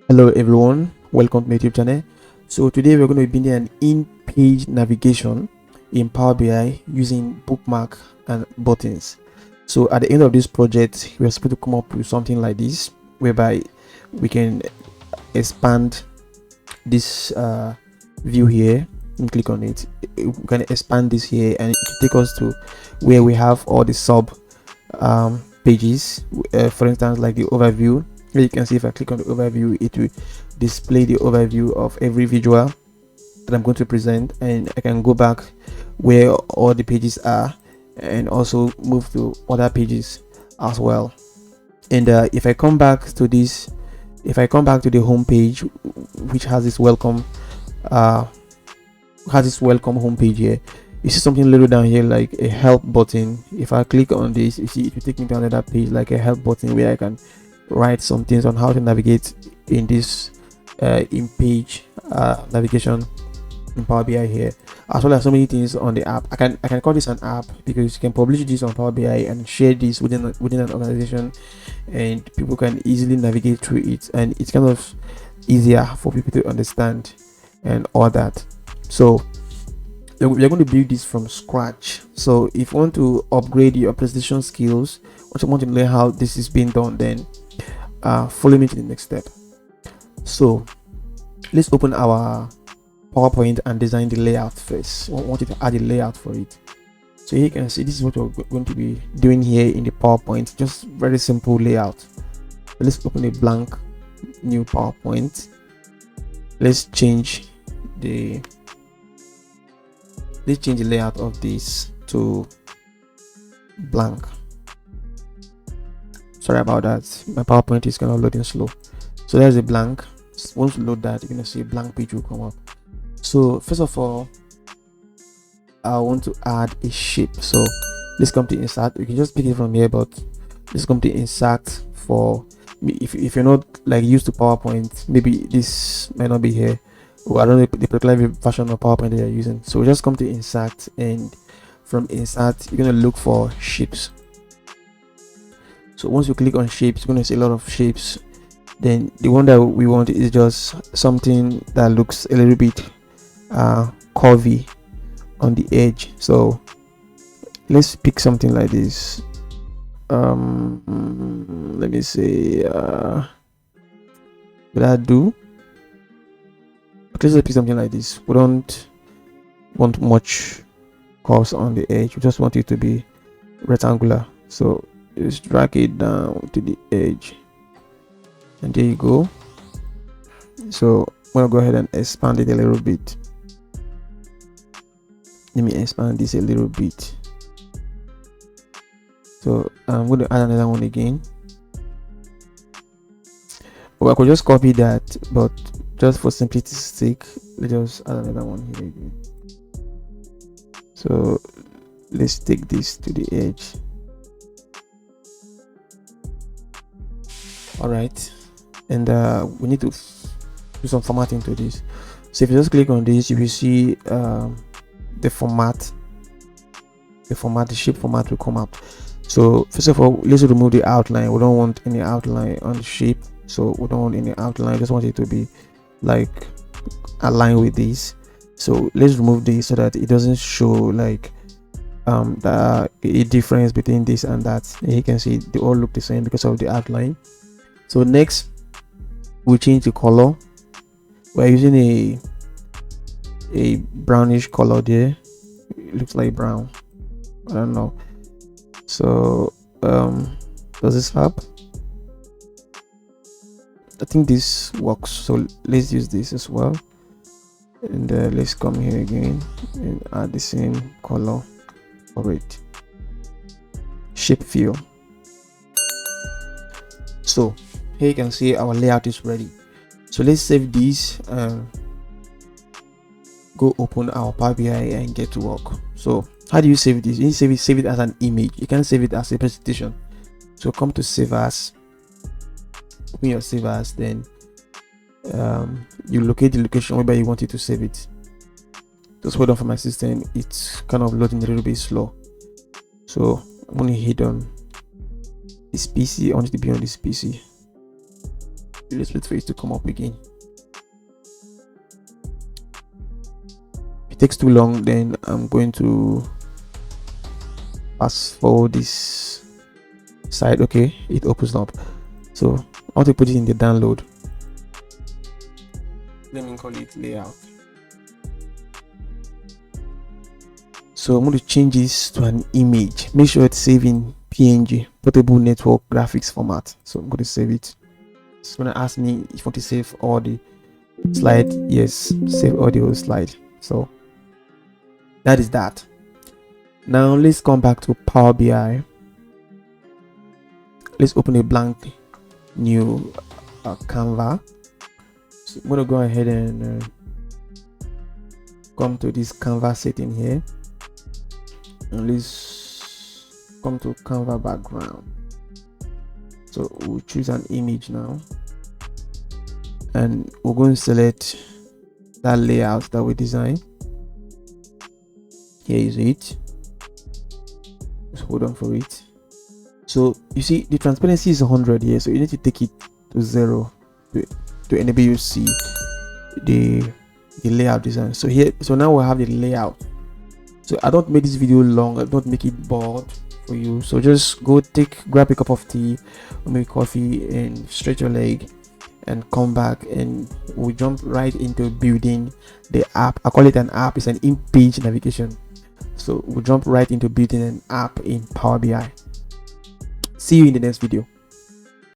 Hello everyone, welcome to my YouTube channel. So today we're going to be building an in-page navigation in Power BI using bookmark and buttons. So at the end of this project, we're supposed to come up with something like this, whereby we can expand this view here and click on it. We can expand this here and it will take us to where we have all the sub pages, for instance, like the overview. Here you can see if I click on the overview, it will display the overview of every visual that I'm going to present, and I can go back where all the pages are and also move to other pages as well. And if I come back to this, if I come back to the home page, which has this welcome home page here, you see something little down here like a help button. If I click on this, you see it will take me to another page like a help button where I can write some things on how to navigate in this in-page navigation in Power BI here, as well as so many things on the app. I can call this an app because you can publish this on Power BI and share this within an organization, and people can easily navigate through it, and it's kind of easier for people to understand and all that. So we're going to build this from scratch. So if you want to upgrade your presentation skills, or you want to learn how this is being done, then follow me to the next step. So let's open our PowerPoint and design the layout first. I want you to add a layout for it. So here you can see this is what we're going to be doing here in the PowerPoint. Just very simple layout. So let's open a blank new PowerPoint. Let's change the layout of this to blank. Sorry about that, my PowerPoint is kind of loading slow. So there's a blank. Once you load that, you're gonna see a blank page will come up. So first of all, I want to add a shape. So let's come to insert. You can just pick it from here, but let's come to insert. For if you're not like used to PowerPoint, maybe this might not be here, or I don't know the particular version of PowerPoint that you're using. So just come to insert, and from insert you're gonna look for shapes. So once you click on shapes, you're going to see a lot of shapes. Then the one that we want is just something that looks a little bit curvy on the edge. So let's pick something like this. Let me say, will that do? But let's pick something like this. We don't want much curves on the edge. We just want it to be rectangular. So just drag it down to the edge, and there you go. So I'm gonna go ahead and expand it a little bit. Let me expand this a little bit. So I'm going to add another one again. Well, I could just copy that, but just for simplicity's sake, let's just add another one here again. So let's take this to the edge. All right, and we need to do some formatting to this. So if you just click on this, you will see the shape format will come up. So first of all, let's remove the outline. We don't want any outline on the shape, so we don't want any outline. I just want it to be like aligned with this. So let's remove this so that it doesn't show like a difference between this and that. And you can see they all look the same because of the outline. So next, we change the color. We're using a brownish color there. It looks like brown. I don't know. So does this help? I think this works. So let's use this as well. And let's come here again and add the same color for it. Shape fill. So here you can see our layout is ready. So let's save this and go open our Power BI and get to work. So how do you save this? You need to save it as an image. You can save it as a presentation. So come to save as, open your save as, then you locate the location whereby you want it to save it. Just hold on for my system, it's kind of loading a little bit slow. So I'm going to hit on this PC. I want it to be on this PC. Let's wait for it to come up again. If it takes too long, then I'm going to fast forward this side. Okay, it opens up. So I want to put it in the download. Let me call it layout. So I'm going to change this to an image. Make sure it's saved in PNG, portable network graphics format. So I'm going to save it. It's going to ask me if I want to save all the slide. Yes, save audio slide. So that is that. Now let's come back to Power BI. Let's open a blank new Canva. So I'm going to go ahead and come to this Canva setting here, and let's come to Canva background. So we'll choose an image now, and we're going to select that layout that we designed. Here is it. Just hold on for it. So you see the transparency is 100 here, so you need to take it to 0 to enable you to see the layout design. So here, so now we have the layout. So I don't make this video long, I don't make it bored for you. So just go grab a cup of tea or maybe coffee and stretch your leg and come back, and we jump right into building the app. I call it an app. It's an in-page navigation. So we'll jump right into building an app in Power BI. See you in the next video.